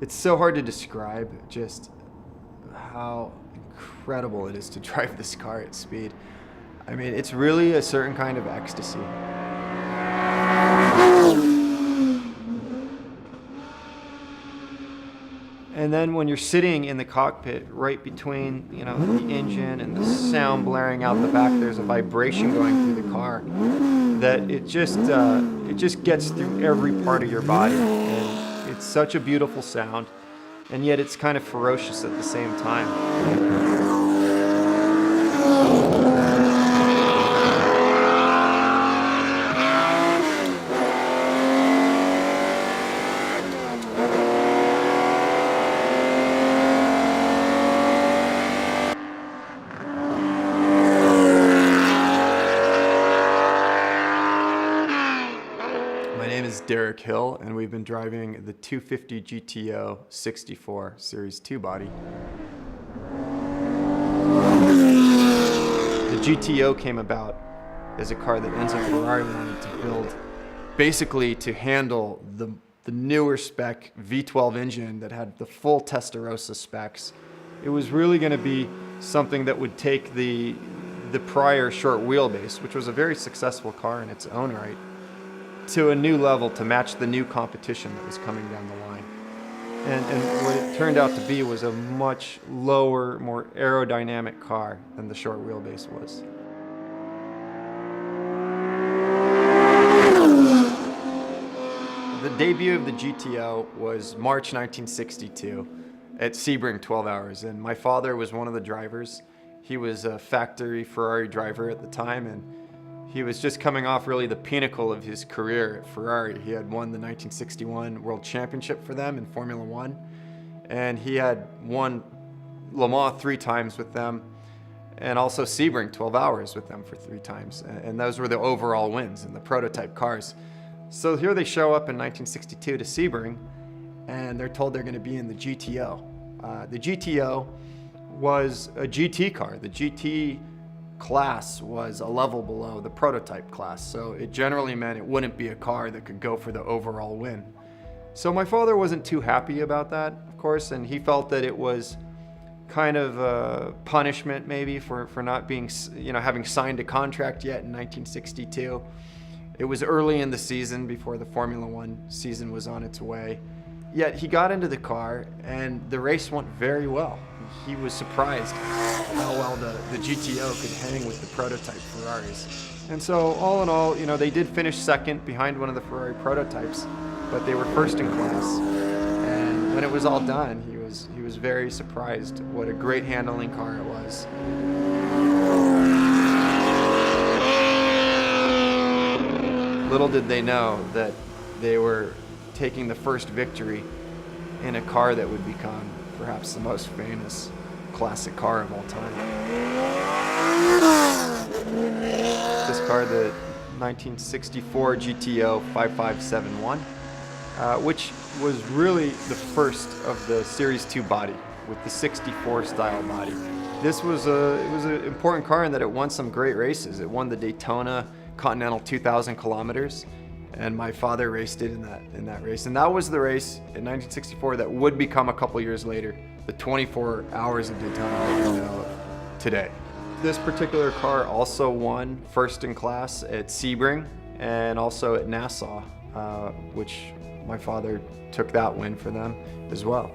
It's so hard to describe just how incredible it is to drive this car at speed. I mean, it's really a certain kind of ecstasy. And then when you're sitting in the cockpit right between, the engine and the sound blaring out the back, there's a vibration going through the car that it just gets through every part of your body. And it's such a beautiful sound, and yet it's kind of ferocious at the same time. My name is Derek Hill, and we've been driving the 250 GTO 64 Series 2 body. The GTO came about as a car that Enzo Ferrari wanted to build, basically to handle the newer spec V12 engine that had the full Testarossa specs. It was really going to be something that would take the prior short wheelbase, which was a very successful car in its own right, to a new level to match the new competition that was coming down the line. And what it turned out to be was a much lower, more aerodynamic car than the short wheelbase was. The debut of the GTO was March 1962 at Sebring 12 Hours, and my father was one of the drivers. He was a factory Ferrari driver at the time, and he was just coming off really the pinnacle of his career at Ferrari. He had won the 1961 World Championship for them in Formula One, and he had won Le Mans 3 times with them, and also Sebring 12 Hours with them for 3 times. And those were the overall wins in the prototype cars. So here they show up in 1962 to Sebring, and they're told they're going to be in the GTO. The GTO was a GT car. The GT class was a level below the prototype class, so it generally meant it wouldn't be a car that could go for the overall win. So my father wasn't too happy about that, of course, and he felt that it was kind of a punishment maybe for not being, having signed a contract yet in 1962. It was early in the season before the Formula One season was on its way. Yet he got into the car and the race went very well. He was surprised how well the GTO could hang with the prototype Ferraris. And so all in all, they did finish second behind one of the Ferrari prototypes, but they were first in class. And when it was all done, he was very surprised what a great handling car it was. Little did they know that they were taking the first victory in a car that would become perhaps the most famous classic car of all time. This car, the 1964 GTO 5571, which was really the first of the Series 2 body with the 64 style body. This was it was an important car in that it won some great races. It won the Daytona Continental 2,000 kilometers, and my father raced it in that race. And that was the race in 1964 that would become a couple years later the 24 Hours of Daytona that we know today. This particular car also won first in class at Sebring and also at Nassau, which my father took that win for them as well.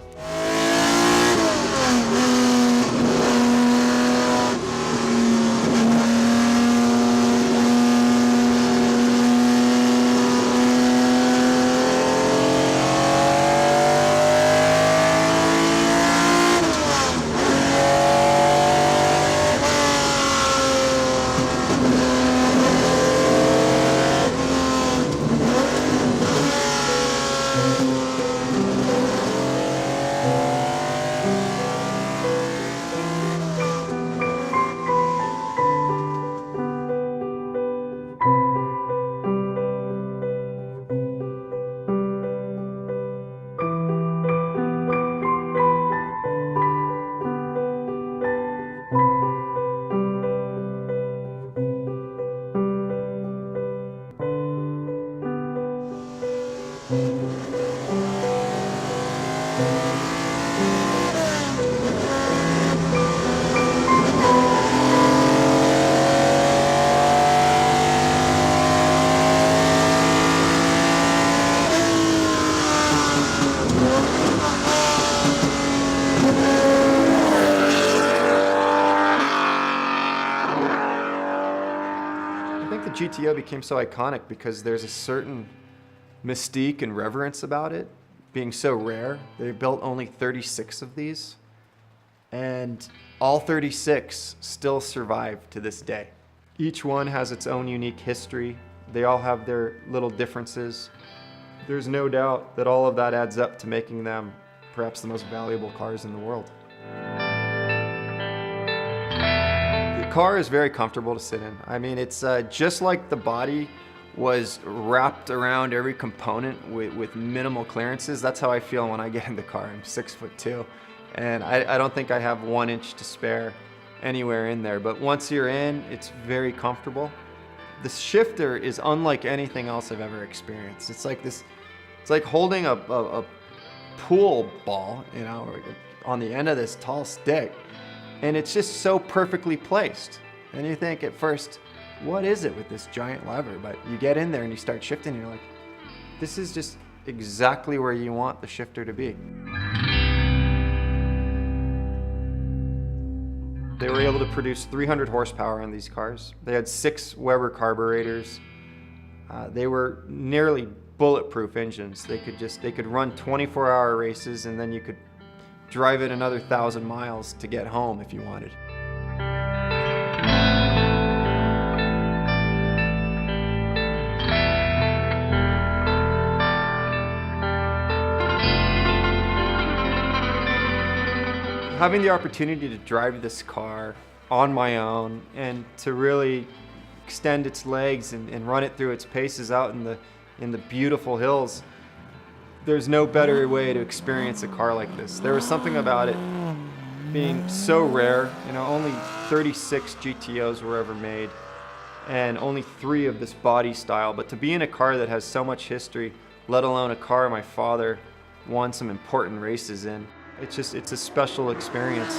GTO became so iconic because there's a certain mystique and reverence about it being so rare. They built only 36 of these, and all 36 still survive to this day. Each one has its own unique history. They all have their little differences. There's no doubt that all of that adds up to making them perhaps the most valuable cars in the world. The car is very comfortable to sit in. I mean, it's just like the body was wrapped around every component with minimal clearances. That's how I feel when I get in the car. I'm 6'2", and I don't think I have 1 inch to spare anywhere in there. But once you're in, it's very comfortable. The shifter is unlike anything else I've ever experienced. It's like this, it's like holding a pool ball, you know, on the end of this tall stick, and it's just so perfectly placed. And you think at first, what is it with this giant lever? But you get in there and you start shifting and you're like, this is just exactly where you want the shifter to be. They were able to produce 300 horsepower on these cars. They had 6 Weber carburetors. They were nearly bulletproof engines. They could run 24-hour races, and then you could drive it another 1,000 miles to get home if you wanted. Having the opportunity to drive this car on my own and to really extend its legs and run it through its paces out in the beautiful hills, there's no better way to experience a car like this. There was something about it being so rare. You know, only 36 GTOs were ever made, and only 3 of this body style. But to be in a car that has so much history, let alone a car my father won some important races in, it's a special experience.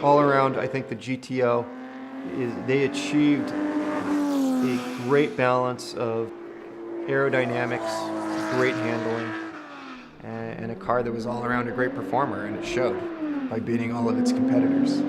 All around, I think the GTO they achieved a great balance of aerodynamics, great handling, and a car that was all around a great performer, and it showed by beating all of its competitors.